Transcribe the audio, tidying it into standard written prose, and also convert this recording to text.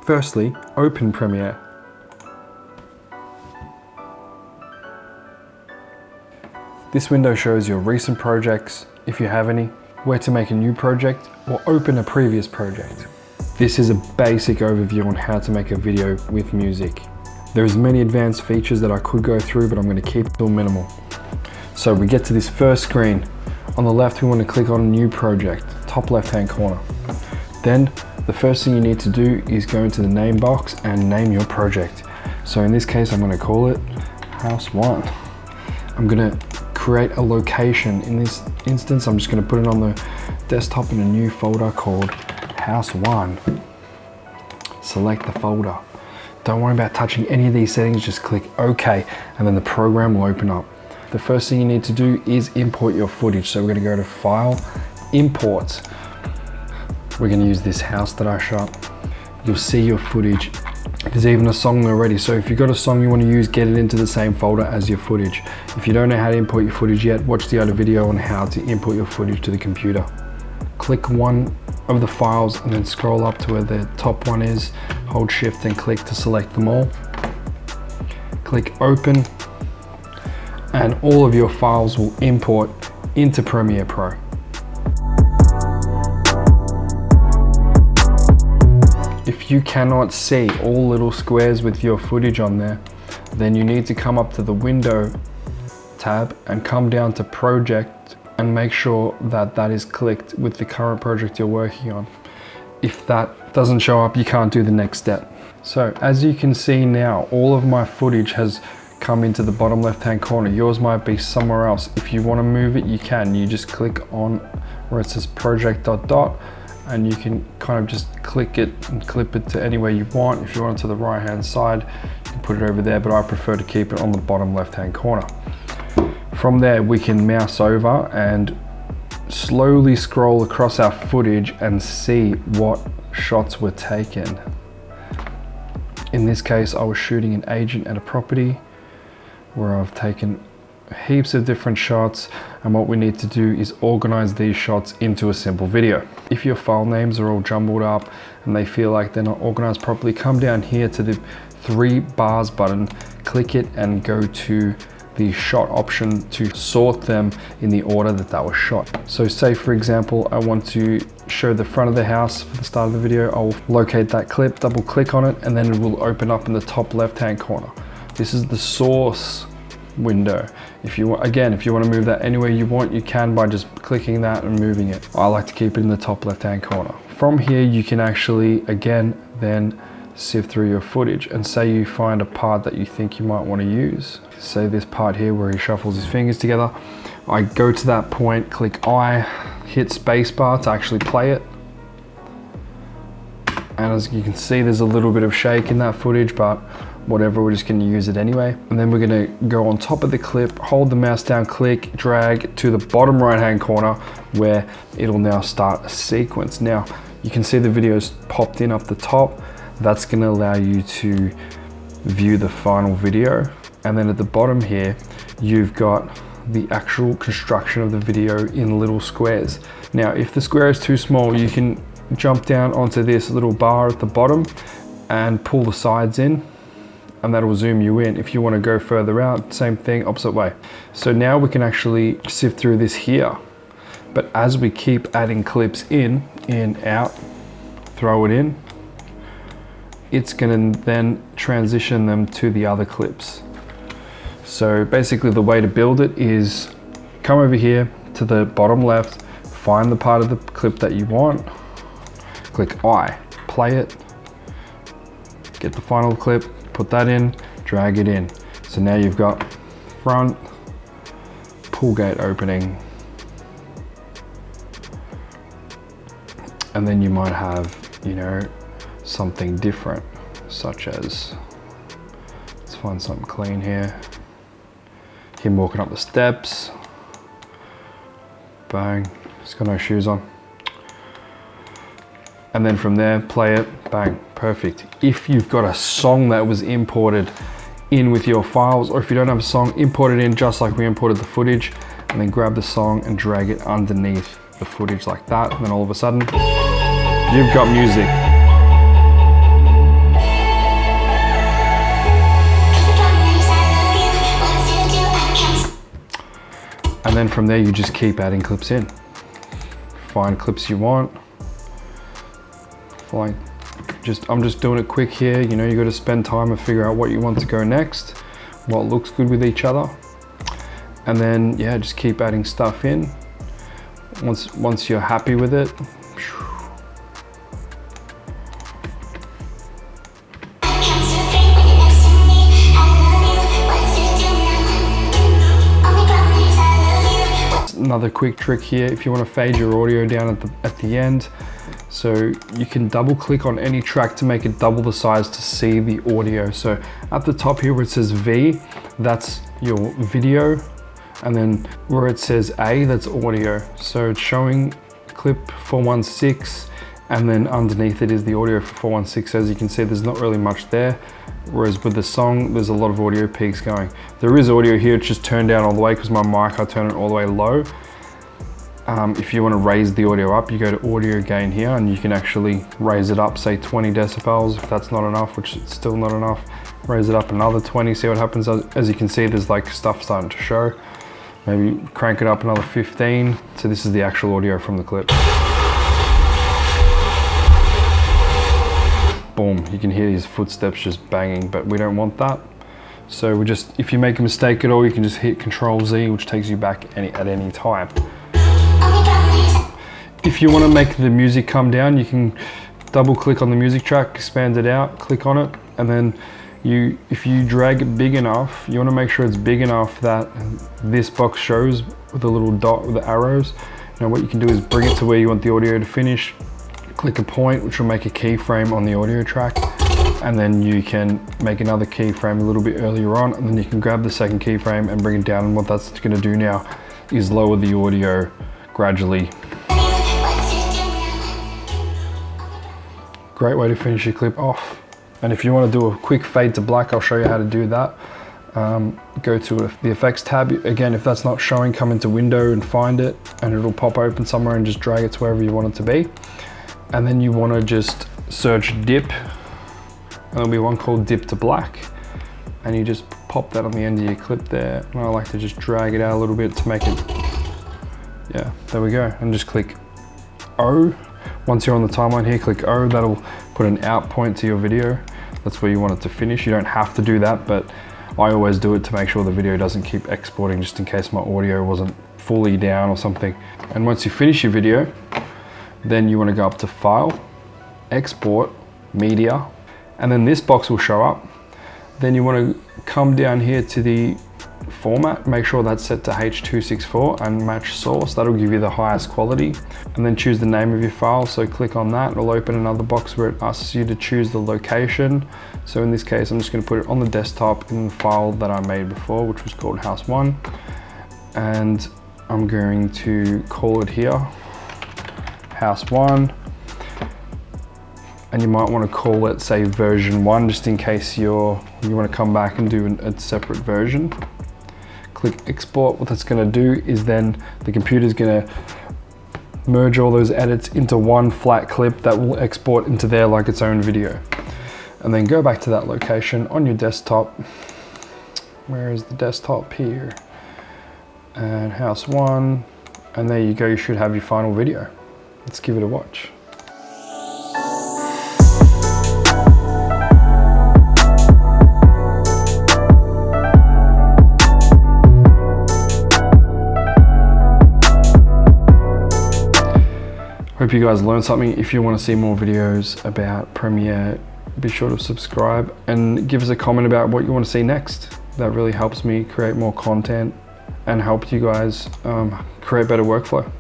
Firstly, open Premiere. This window shows your recent projects, if you have any, where to make a new project or open a previous project. This is a basic overview on how to make a video with music. There's many advanced features that I could go through, but I'm going to keep it to a minimal. So we get to this first screen. On the left, we want to click on a new project, top left-hand corner. Then the first thing you need to do is go into the name box and name your project. So in this case, I'm going to call it House 1. I'm going to create a location. In this instance, I'm just going to put it on the desktop in a new folder called House 1. Select the folder. Don't worry about touching any of these settings, just click OK, and then the program will open up. The first thing you need to do is import your footage. So we're going to go to File, Import. We're going to use this house that I shot. You'll see your footage. There's even a song already. So if you've got a song you want to use, get it into the same folder as your footage. If you don't know how to import your footage yet, watch the other video on how to import your footage to the computer. Click one of the files and then scroll up to where the top one is. Hold Shift and click to select them all. Click Open, and all of your files will import into Premiere Pro. If you cannot see all little squares with your footage on there, then you need to come up to the Window tab and come down to Project and make sure that that is clicked with the current project you're working on. If that doesn't show up, you can't do the next step. So as you can see now, all of my footage has come into the bottom left-hand corner. Yours might be somewhere else. If you want to move it, you can. You just click on where it says project ... and you can kind of just click it and clip it to anywhere you want. If you want it to the right hand side, you can put it over there, but I prefer to keep it on the bottom left hand corner. From there, we can mouse over and slowly scroll across our footage and see what shots were taken. In this case, I was shooting an agent at a property where I've taken heaps of different shots, and what we need to do is organize these shots into a simple video. If your file names are all jumbled up and they feel like they're not organized properly, come down here to the 3 bars button, click it and go to the shot option to sort them in the order that was shot. So say for example, I want to show the front of the house for the start of the video. I'll locate that clip, double click on it, and then it will open up in the top left hand corner. This is the source window. If you want to move that anywhere you want, you can by just clicking that and moving it. I like to keep it in the top left hand corner. From here you can actually then sift through your footage, and say you find a part that you think you might want to use. Say this part here where he shuffles his fingers together. I go to that point, click I, hit spacebar to actually play it. And as you can see, there's a little bit of shake in that footage, but whatever, we're just going to use it anyway. And then we're going to go on top of the clip, hold the mouse down, click, drag to the bottom right hand corner where it'll now start a sequence. Now you can see the video's popped in up the top. That's going to allow you to view the final video. And then at the bottom here, you've got the actual construction of the video in little squares. Now if the square is too small, you can jump down onto this little bar at the bottom and pull the sides in, and that'll zoom you in. If you want to go further out, same thing, opposite way. So now we can actually sift through this here. But as we keep adding clips in, out, throw it in, it's going to then transition them to the other clips. So basically the way to build it is come over here to the bottom left, find the part of the clip that you want, click I, play it, get the final clip, put that in, drag it in. So now you've got front, pool gate opening, and then you might have, something different, such as, let's find something clean here. Him walking up the steps, bang, he's got no shoes on. And then from there, play it, bang, perfect. If you've got a song that was imported in with your files, or if you don't have a song, import it in just like we imported the footage, and then grab the song and drag it underneath the footage like that. And then all of a sudden, you've got music. then from there, you just keep adding clips in. Find clips you want. Like, I'm just doing it quick here. You know, you got to spend time and figure out what you want to go next, what looks good with each other. And then, yeah, just keep adding stuff in. Once you're happy with it, another quick trick here, if you want to fade your audio down at the end, so you can double click on any track to make it double the size to see the audio. So at the top here where it says V, that's your video, and then where it says A, that's audio. So it's showing clip 416, and then underneath it is the audio for 416. As you can see, there's not really much there, whereas with the song, there's a lot of audio peaks going. There is audio here, it's just turned down all the way because my mic, I turn it all the way low. If you want to raise the audio up, you go to audio gain here, and you can actually raise it up, say 20 decibels. If that's not enough, which it's still not enough, raise it up another 20, see what happens. As you can see, there's like stuff starting to show. Maybe crank it up another 15. So this is the actual audio from the clip. Boom, you can hear these footsteps just banging, but we don't want that. So we just, if you make a mistake at all, you can just hit Control Z, which takes you back at any time. If you want to make the music come down, you can double click on the music track, expand it out, click on it, and then if you drag it big enough, you want to make sure it's big enough that this box shows with a little dot with the arrows. Now what you can do is bring it to where you want the audio to finish, click a point, which will make a keyframe on the audio track, and then you can make another keyframe a little bit earlier on, and then you can grab the second keyframe and bring it down. And what that's going to do now is lower the audio gradually. Great way to finish your clip off. And if you want to do a quick fade to black, I'll show you how to do that. Go to the effects tab. Again, if that's not showing, come into window and find it, and it'll pop open somewhere, and just drag it to wherever you want it to be. And then you want to just search dip, and there'll be one called dip to black, and you just pop that on the end of your clip there. And I like to just drag it out a little bit to make it, yeah, there we go. And just click O. Once you're on the timeline here, click O, that'll put an out point to your video. That's where you want it to finish. You don't have to do that, but I always do it to make sure the video doesn't keep exporting, just in case my audio wasn't fully down or something. And once you finish your video, then you want to go up to File, Export, Media, and then this box will show up. Then you want to come down here to the format, make sure that's set to H.264 and match source. That'll give you the highest quality. And then choose the name of your file. So click on that, it'll open another box where it asks you to choose the location. So in this case, I'm just going to put it on the desktop in the file that I made before, which was called House 1. And I'm going to call it here, House 1. And you might want to call it, say, version 1, just in case you want to come back and do a separate version. Click export. What that's going to do is then the computer's going to merge all those edits into one flat clip that will export into there like its own video. And then go back to that location on your desktop. Where is the desktop? Here. And House 1. And there you go, you should have your final video. Let's give it a watch. Hope you guys learned something. If you want to see more videos about Premiere, be sure to subscribe and give us a comment about what you want to see next. That really helps me create more content and help you guys create better workflow.